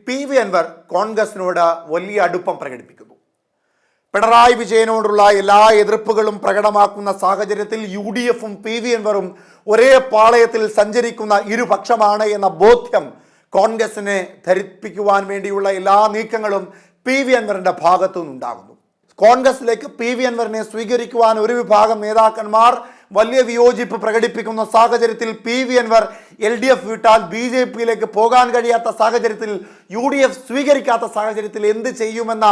PV. Anwar കോൺഗ്രസിനോട് വലിയ അടുപ്പം പ്രകടിപ്പിക്കുന്നു. പിണറായി വിജയനോടുള്ള എല്ലാ എതിർപ്പുകളും പ്രകടമാക്കുന്ന സാഹചര്യത്തിൽ UDF-ഉം പി.വി. അൻവറും ഒരേ പാളയത്തിൽ സഞ്ചരിക്കുന്ന ഇരുപക്ഷമാണ് എന്ന ബോധ്യം കോൺഗ്രസിനെ ധരിപ്പിക്കുവാൻ വേണ്ടിയുള്ള എല്ലാ നീക്കങ്ങളും പി.വി. അൻവറിന്റെ ഭാഗത്തു നിന്നുണ്ടാകുന്നു. കോൺഗ്രസിലേക്ക് പി.വി. അൻവറിനെ സ്വീകരിക്കുവാൻ ഒരു വിഭാഗം നേതാക്കന്മാർ വലിയ വിയോജിപ്പ് പ്രകടിപ്പിക്കുന്ന സാഹചര്യത്തിൽ പി.വി. അൻവർ LDF വിട്ടാൽ BJP-യിലേക്ക് പോകാൻ കഴിയാത്ത സാഹചര്യത്തിൽ UDF സ്വീകരിക്കാത്ത സാഹചര്യത്തിൽ എന്ത് ചെയ്യുമെന്ന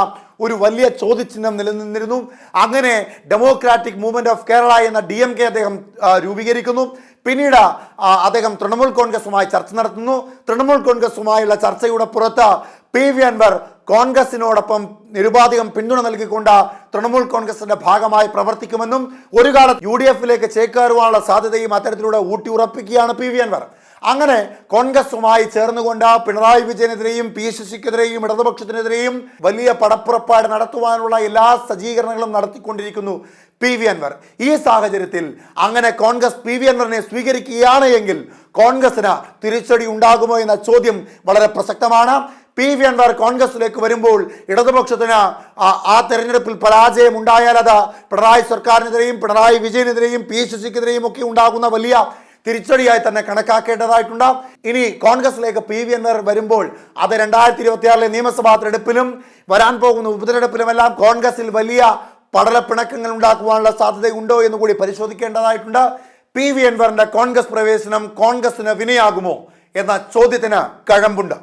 ഒരു വലിയ ചോദ്യചിഹ്നം നിലനിന്നിരുന്നു. അങ്ങനെ ഡെമോക്രാറ്റിക് മൂവ്മെന്റ് ഓഫ് കേരള എന്ന DMK അദ്ദേഹം രൂപീകരിക്കുന്നു. പിന്നീട് അദ്ദേഹം തൃണമൂൽ കോൺഗ്രസുമായി ചർച്ച നടത്തുന്നു. തൃണമൂൽ കോൺഗ്രസുമായുള്ള ചർച്ചയുടെ പുറത്ത് പി.വി. അൻവർ കോൺഗ്രസിനോടൊപ്പം നിരുപാധികം പിന്തുണ നൽകിക്കൊണ്ട് തൃണമൂൽ കോൺഗ്രസിന്റെ ഭാഗമായി പ്രവർത്തിക്കുമെന്നും ഒരു കാലത്ത് UDF-ലേക്ക് ചേക്കേറുവാനുള്ള സാധ്യതയും അത്തരത്തിലൂടെ ഊട്ടിയുറപ്പിക്കുകയാണ് പി.വി. അൻവർ. അങ്ങനെ കോൺഗ്രസുമായി ചേർന്നുകൊണ്ട് പിണറായി വിജയനെതിരെയും PSCക്കെതിരെയും ഇടതുപക്ഷത്തിനെതിരെയും വലിയ പടപ്പുറപ്പാട് നടത്തുവാനുള്ള എല്ലാ സജ്ജീകരണങ്ങളും നടത്തിക്കൊണ്ടിരിക്കുന്നു പി.വി. അൻവർ. ഈ സാഹചര്യത്തിൽ അങ്ങനെ കോൺഗ്രസ് പി.വി. അൻവറിനെ സ്വീകരിക്കുകയാണ് എങ്കിൽ കോൺഗ്രസിന് തിരിച്ചടി ഉണ്ടാകുമോ എന്ന ചോദ്യം വളരെ പ്രസക്തമാണ്. പി.വി. അൻവർ കോൺഗ്രസിലേക്ക് വരുമ്പോൾ ഇടതുപക്ഷത്തിന് ആ തെരഞ്ഞെടുപ്പിൽ പരാജയം ഉണ്ടായാൽ അത് പിണറായി സർക്കാരിനെതിരെയും പിണറായി വിജയനെതിരെയും PSCക്കെതിരെയും ഒക്കെ ഉണ്ടാകുന്ന വലിയ തിരിച്ചടിയായി തന്നെ കണക്കാക്കേണ്ടതായിട്ടുണ്ട്. ഇനി കോൺഗ്രസിലേക്ക് പി.വി. അൻവർ വരുമ്പോൾ അത് 2026 നിയമസഭാ തെരഞ്ഞെടുപ്പിലും വരാൻ പോകുന്ന ഉപതെരഞ്ഞെടുപ്പിലുമെല്ലാം കോൺഗ്രസിൽ വലിയ പടലപ്പിണക്കങ്ങൾ ഉണ്ടാക്കുവാനുള്ള സാധ്യതയുണ്ടോ എന്ന് കൂടി പരിശോധിക്കേണ്ടതായിട്ടുണ്ട്. പി.വി. അൻവറിന്റെ കോൺഗ്രസ് പ്രവേശനം കോൺഗ്രസിന് വിനയാകുമോ എന്ന ചോദ്യത്തിന് കഴമ്പുണ്ട്.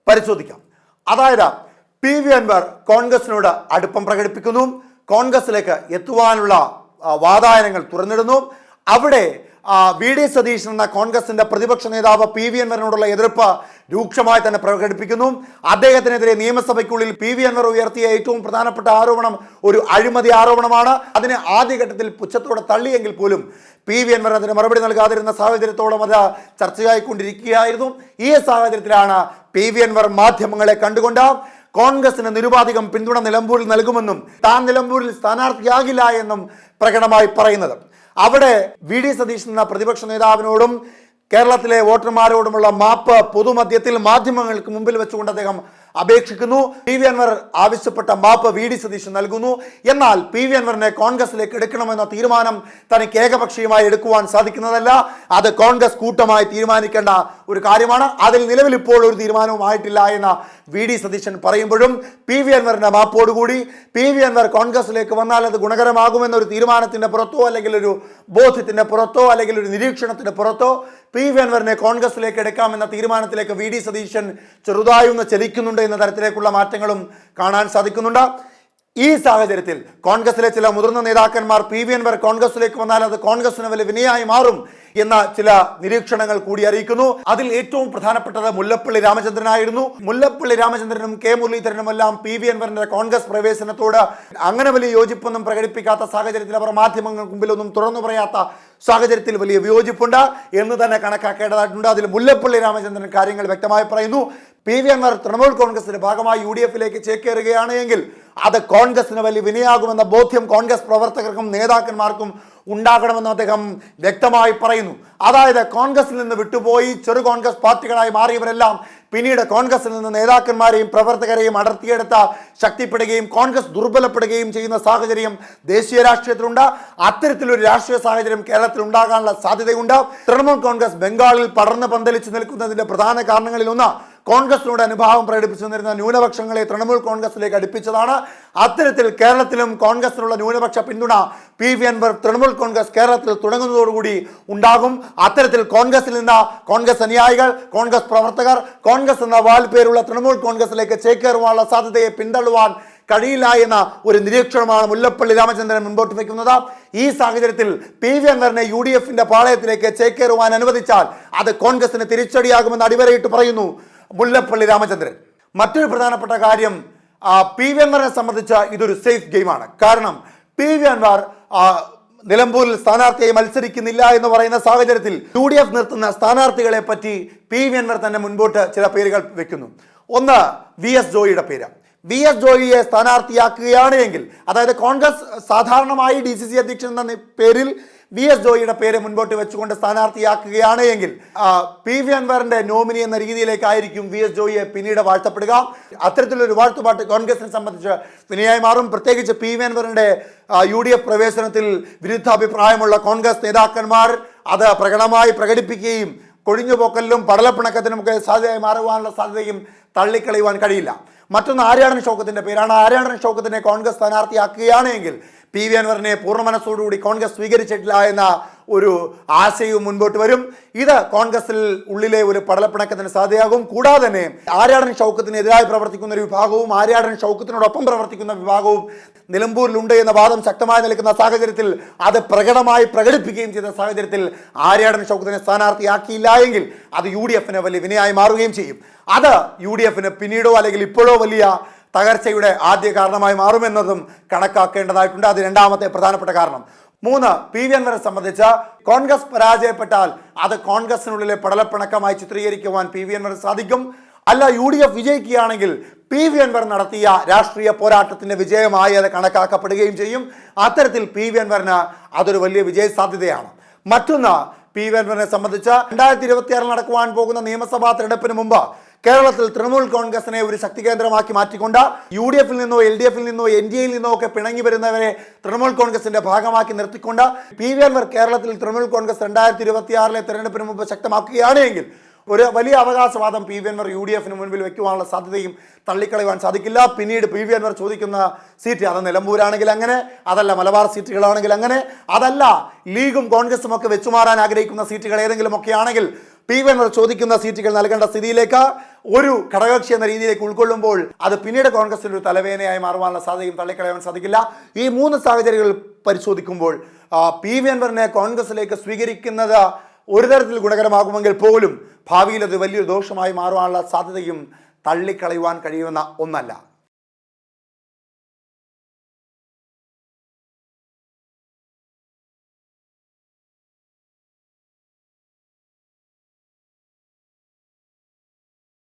പരിശോധിക്കാം. അതായത് പി.വി. അൻവർ കോൺഗ്രസിനോട് അടുപ്പം പ്രകടിപ്പിക്കുന്നു, കോൺഗ്രസിലേക്ക് എത്തുവാനുള്ള വാതായനങ്ങൾ തുറന്നിടുന്നു. അവിടെ VD സതീശൻ എന്ന കോൺഗ്രസിന്റെ പ്രതിപക്ഷ നേതാവ് പി.വി. അൻവറിനോടുള്ള എതിർപ്പ് രൂക്ഷമായി തന്നെ പ്രകടിപ്പിക്കുന്നു. അദ്ദേഹത്തിനെതിരെ നിയമസഭയ്ക്കുള്ളിൽ പി.വി. അൻവർ ഉയർത്തിയ ഏറ്റവും പ്രധാനപ്പെട്ട ആരോപണം ഒരു അഴിമതി ആരോപണമാണ്. അതിനെ ആദ്യഘട്ടത്തിൽ പുച്ഛത്തോടെ തള്ളിയെങ്കിൽ പോലും പി.വി. അൻവർ അതിന് മറുപടി നൽകാതിരുന്ന സാഹചര്യത്തോളം അത് ചർച്ചയായിക്കൊണ്ടിരിക്കുകയായിരുന്നു. ഈ സാഹചര്യത്തിലാണ് പി.വി. അൻവർ മാധ്യമങ്ങളെ കണ്ടുകൊണ്ട് കോൺഗ്രസിന് നിരുപാധികം പിന്തുണ നിലമ്പൂരിൽ നൽകുമെന്നും താൻ നിലമ്പൂരിൽ സ്ഥാനാർത്ഥിയാകില്ല എന്നും പ്രകടമായി പറയുന്നത്. അവിടെ VD സതീശൻ എന്ന പ്രതിപക്ഷ നേതാവിനോടും കേരളത്തിലെ വോട്ടർമാരോടുമുള്ള മാപ്പ് പൊതുമധ്യത്തിൽ മാധ്യമങ്ങൾക്ക് മുമ്പിൽ വെച്ചുകൊണ്ട് അദ്ദേഹം അപേക്ഷിക്കുന്നു. പി.വി. അൻവർ ആവശ്യപ്പെട്ട മാപ്പ് VD സതീശൻ നൽകുന്നു. എന്നാൽ പി.വി. അൻവറിനെ കോൺഗ്രസിലേക്ക് എടുക്കണമെന്ന തീരുമാനം തനിക്ക് ഏകപക്ഷീയമായി എടുക്കുവാൻ സാധിക്കുന്നതല്ല. അത് കോൺഗ്രസ് കൂട്ടമായി തീരുമാനിക്കേണ്ട ഒരു കാര്യമാണ്. അതിൽ നിലവിൽ ഇപ്പോൾ ഒരു തീരുമാനവും ആയിട്ടില്ല എന്ന VD സതീശൻ പറയുമ്പോഴും പി.വി. അൻവറിന്റെ മാപ്പോടുകൂടി പി.വി. അൻവർ കോൺഗ്രസിലേക്ക് വന്നാൽ അത് ഗുണകരമാകുമെന്നൊരു തീരുമാനത്തിന്റെ പുറത്തോ അല്ലെങ്കിൽ ഒരു ബോധ്യത്തിന്റെ പുറത്തോ അല്ലെങ്കിൽ ഒരു നിരീക്ഷണത്തിന്റെ പുറത്തോ പി.വി. അൻവറിനെ കോൺഗ്രസിലേക്ക് എടുക്കാമെന്ന തീരുമാനത്തിലേക്ക് VD സതീശൻ ചെറുതായി ഒന്ന് ചലിക്കുന്നുണ്ട് എന്ന തരത്തിലേക്കുള്ള മാറ്റങ്ങളും കാണാൻ സാധിക്കുന്നുണ്ട്. ഈ സാഹചര്യത്തിൽ കോൺഗ്രസിലെ ചില മുതിർന്ന നേതാക്കന്മാർ പി.വി. അൻവർ കോൺഗ്രസിലേക്ക് വന്നാൽ അത് കോൺഗ്രസിന് വലിയ വിനയായി മാറും എന്ന ചില നിരീക്ഷണങ്ങൾ കൂടി അറിയിക്കുന്നു. അതിൽ ഏറ്റവും പ്രധാനപ്പെട്ടത് മുല്ലപ്പള്ളി രാമചന്ദ്രനായിരുന്നു. മുല്ലപ്പള്ളി രാമചന്ദ്രനും K മുരളീധരനുമെല്ലാം പി.വി. അൻവറിന്റെ കോൺഗ്രസ് പ്രവേശനത്തോട് അങ്ങനെ വലിയ യോജിപ്പൊന്നും പ്രകടിപ്പിക്കാത്ത സാഹചര്യത്തിൽ അവർ മാധ്യമങ്ങൾക്ക് മുമ്പിലൊന്നും തുറന്നു പറയാത്ത സാഹചര്യത്തിൽ വലിയ വിയോജിപ്പുണ്ട് എന്ന് തന്നെ കണക്കാക്കേണ്ടതായിട്ടുണ്ട്. അതിൽ മുല്ലപ്പള്ളി രാമചന്ദ്രൻ കാര്യങ്ങൾ വ്യക്തമായി പറയുന്നു. പി.വി. അൻവർ തൃണമൂൽ കോൺഗ്രസിന്റെ ഭാഗമായി UDF-ലേക്ക് ചേക്കേറുകയാണ് എങ്കിൽ അത് കോൺഗ്രസിന് വലിയ വിനയാകുമെന്ന ബോധ്യം കോൺഗ്രസ് പ്രവർത്തകർക്കും നേതാക്കന്മാർക്കും ഉണ്ടാകണമെന്ന് അദ്ദേഹം വ്യക്തമായി പറയുന്നു. അതായത് കോൺഗ്രസിൽ നിന്ന് വിട്ടുപോയി ചെറു കോൺഗ്രസ് പാർട്ടികളായി മാറിയവരെല്ലാം പിന്നീട് കോൺഗ്രസിൽ നിന്ന് നേതാക്കന്മാരെയും പ്രവർത്തകരെയും അടർത്തിയെടുത്ത് ശക്തിപ്പെടുകയും കോൺഗ്രസ് ദുർബലപ്പെടുകയും ചെയ്യുന്ന സാഹചര്യം ദേശീയ രാഷ്ട്രീയത്തിലുണ്ട്. അത്തരത്തിലൊരു രാഷ്ട്രീയ സാഹചര്യം കേരളത്തിൽ ഉണ്ടാകാനുള്ള സാധ്യതയുണ്ട്. തൃണമൂൽ കോൺഗ്രസ് ബംഗാളിൽ പടർന്ന് പന്തലിച്ച് നിൽക്കുന്നതിന്റെ പ്രധാന കാരണങ്ങളിലൊന്ന് കോൺഗ്രസിനോട് അനുഭാവം പ്രകടിപ്പിച്ചു വന്നിരുന്ന ന്യൂനപക്ഷങ്ങളെ തൃണമൂൽ കോൺഗ്രസിലേക്ക് അടുപ്പിച്ചതാണ്. അത്തരത്തിൽ കേരളത്തിലും കോൺഗ്രസിനുള്ള ന്യൂനപക്ഷ പിന്തുണ പി.വി. അൻവർ തൃണമൂൽ കോൺഗ്രസ് കേരളത്തിൽ തുടങ്ങുന്നതോടുകൂടി ഉണ്ടാകും. അത്തരത്തിൽ കോൺഗ്രസിൽ നിന്ന് കോൺഗ്രസ് അനുയായികൾ, കോൺഗ്രസ് പ്രവർത്തകർ കോൺഗ്രസ് എന്ന വാൽപേരുള്ള തൃണമൂൽ കോൺഗ്രസിലേക്ക് ചേക്കേറുവാനുള്ള സാധ്യതയെ പിന്തള്ളുവാൻ കഴിയില്ല എന്ന ഒരു നിരീക്ഷണമാണ് മുല്ലപ്പള്ളി രാമചന്ദ്രൻ മുൻപോട്ട് വയ്ക്കുന്നത്. ഈ സാഹചര്യത്തിൽ പി.വി. അൻവറിനെ UDF-ന്റെ പാളയത്തിലേക്ക് ചേക്കേറുവാൻ അനുവദിച്ചാൽ അത് കോൺഗ്രസിന് തിരിച്ചടിയാകുമെന്ന് അടിവരയിട്ട് പറയുന്നു മുല്ലപ്പള്ളി രാമചന്ദ്രൻ. മറ്റൊരു പ്രധാനപ്പെട്ട കാര്യം പി.വി. അൻവറിനെ സംബന്ധിച്ച് ഇതൊരു സേഫ് ഗെയിമാണ്. കാരണം പി.വി. അൻവർ നിലമ്പൂരിൽ സ്ഥാനാർത്ഥിയായി മത്സരിക്കുന്നില്ല എന്ന് പറയുന്ന സാഹചര്യത്തിൽ UDF നിർത്തുന്ന സ്ഥാനാർത്ഥികളെ പറ്റി പി.വി. അൻവർ തന്നെ മുൻപോട്ട് ചില പേരുകൾ വെക്കുന്നു. ഒന്ന് VS ജോയിയുടെ പേര്. VS ജോയിയെ സ്ഥാനാർത്ഥിയാക്കുകയാണ് എങ്കിൽ, അതായത് കോൺഗ്രസ് സാധാരണമായി DCC അധ്യക്ഷൻ എന്ന പേരിൽ VS ജോയിയുടെ പേര് മുൻപോട്ട് വെച്ചുകൊണ്ട് സ്ഥാനാർത്ഥിയാക്കുകയാണ് എങ്കിൽ PV അൻവറിന്റെ നോമിനി എന്ന രീതിയിലേക്കായിരിക്കും VS ജോയിയെ പിന്നീട് വാഴ്ത്തപ്പെടുക. അത്തരത്തിലൊരു വാഴ്ത്തുപാട്ട് കോൺഗ്രസിനെ സംബന്ധിച്ച് വിനയായി മാറും. പ്രത്യേകിച്ച് PV അൻവറിന്റെ UDF പ്രവേശനത്തിൽ വിരുദ്ധാഭിപ്രായമുള്ള കോൺഗ്രസ് നേതാക്കന്മാർ അത് പ്രകടമായി പ്രകടിപ്പിക്കുകയും കൊഴിഞ്ഞുപോക്കലിലും പടലപ്പിണക്കത്തിനുമൊക്കെ സാധ്യതയായി മാറുവാനുള്ള സാധ്യതയും തള്ളിക്കളയുവാൻ കഴിയില്ല. മറ്റൊന്ന് ആര്യാടൻ ഷൗക്കത്തിന്റെ പേരാണ്. ആര്യാടൻ ഷൗക്കത്തിനെ കോൺഗ്രസ് സ്ഥാനാർത്ഥിയാക്കുകയാണ് എങ്കിൽ PV അൻവറിനെ പൂർണ്ണ മനസ്സോടുകൂടി കോൺഗ്രസ് സ്വീകരിച്ചിട്ടില്ല എന്ന ഒരു ആശയവും മുൻപോട്ട് വരും. ഇത് കോൺഗ്രസിൽ ഉള്ളിലെ ഒരു പടലപ്പിണക്കത്തിന് സാധ്യതയാകും. കൂടാതെ തന്നെ ആര്യാടൻ ഷൗക്കത്തിനെതിരായി പ്രവർത്തിക്കുന്ന ഒരു വിഭാഗവും ആര്യാടൻ ഷൗക്കത്തിനോടൊപ്പം പ്രവർത്തിക്കുന്ന വിഭാഗവും നിലമ്പൂരിലുണ്ട് എന്ന വാദം ശക്തമായി നിൽക്കുന്ന സാഹചര്യത്തിൽ, അത് പ്രകടമായി പ്രകടിപ്പിക്കുകയും ചെയ്ത സാഹചര്യത്തിൽ ആര്യാടൻ ഷൗക്കത്തിനെ സ്ഥാനാർത്ഥിയാക്കിയില്ല എങ്കിൽ അത് UDFന് വലിയ വിനയായി മാറുകയും ചെയ്യും. അത് UDFന് പിന്നീടോ അല്ലെങ്കിൽ ഇപ്പോഴോ വലിയ തകർച്ചയുടെ ആദ്യ കാരണമായി മാറുമെന്നതും കണക്കാക്കേണ്ടതായിട്ടുണ്ട്. അത് രണ്ടാമത്തെ പ്രധാനപ്പെട്ട കാരണം. 3, PV അൻവറെ സംബന്ധിച്ച് കോൺഗ്രസ് പരാജയപ്പെട്ടാൽ അത് കോൺഗ്രസിനുള്ളിലെ പടലപ്പിണക്കമായി ചിത്രീകരിക്കുവാൻ PV അൻവറിന് സാധിക്കും. അല്ല, UDF വിജയിക്കുകയാണെങ്കിൽ PV അൻവർ നടത്തിയ രാഷ്ട്രീയ പോരാട്ടത്തിന്റെ വിജയമായി അത് കണക്കാക്കപ്പെടുകയും ചെയ്യും. അത്തരത്തിൽ PV അൻവറിന് അതൊരു വലിയ വിജയ സാധ്യതയാണ്. മറ്റൊന്ന്, PV അൻവറിനെ സംബന്ധിച്ച് 2026 നടക്കുവാൻ പോകുന്ന നിയമസഭാ തെരഞ്ഞെടുപ്പിന് മുമ്പ് കേരളത്തിൽ തൃണമൂൽ കോൺഗ്രസിനെ ഒരു ശക്തി കേന്ദ്രമാക്കി മാറ്റിക്കൊണ്ട് UDFിൽ നിന്നോ LDFിൽ നിന്നോ NDAയിൽ നിന്നോ ഒക്കെ പിണങ്ങി വരുന്നവരെ തൃണമൂൽ കോൺഗ്രസിന്റെ ഭാഗമാക്കി നിർത്തിക്കൊണ്ട് PV അൻവർ കേരളത്തിൽ തൃണമൂൽ കോൺഗ്രസ് 2026 തെരഞ്ഞെടുപ്പിന് മുമ്പ് ശക്തമാക്കുകയാണ് എങ്കിൽ ഒരു വലിയ അവകാശവാദം PV അൻവർ UDFിന് മുൻപിൽ വെക്കുവാനുള്ള സാധ്യതയും തള്ളിക്കളയുവാൻ സാധിക്കില്ല. പിന്നീട് PV അൻവർ ചോദിക്കുന്ന സീറ്റ്, അത് നിലമ്പൂരാണെങ്കിൽ അങ്ങനെ, അതല്ല മലബാർ സീറ്റുകളാണെങ്കിൽ അങ്ങനെ, അതല്ല ലീഗും കോൺഗ്രസും ഒക്കെ വെച്ചുമാറാൻ ആഗ്രഹിക്കുന്ന സീറ്റുകൾ ഏതെങ്കിലും ഒക്കെ ആണെങ്കിൽ PV അൻവർ ചോദിക്കുന്ന സീറ്റുകൾ നൽകേണ്ട സ്ഥിതിയിലേക്ക് ഒരു ഘടകകക്ഷി എന്ന രീതിയിലേക്ക് ഉൾക്കൊള്ളുമ്പോൾ അത് പിന്നീട് കോൺഗ്രസിൽ ഒരു തലവേദനയായി മാറുവാനുള്ള സാധ്യതയും തള്ളിക്കളയാൻ സാധിക്കില്ല. ഈ 3 സാഹചര്യങ്ങൾ പരിശോധിക്കുമ്പോൾ PV അൻവറിനെ കോൺഗ്രസിലേക്ക് സ്വീകരിക്കുന്നത് ഒരു തരത്തിൽ ഗുണകരമാകുമെങ്കിൽ പോലും ഭാവിയിൽ അത് വലിയൊരു ദോഷമായി മാറുവാനുള്ള സാധ്യതയും തള്ളിക്കളയുവാൻ കഴിയുന്ന ഒന്നല്ല.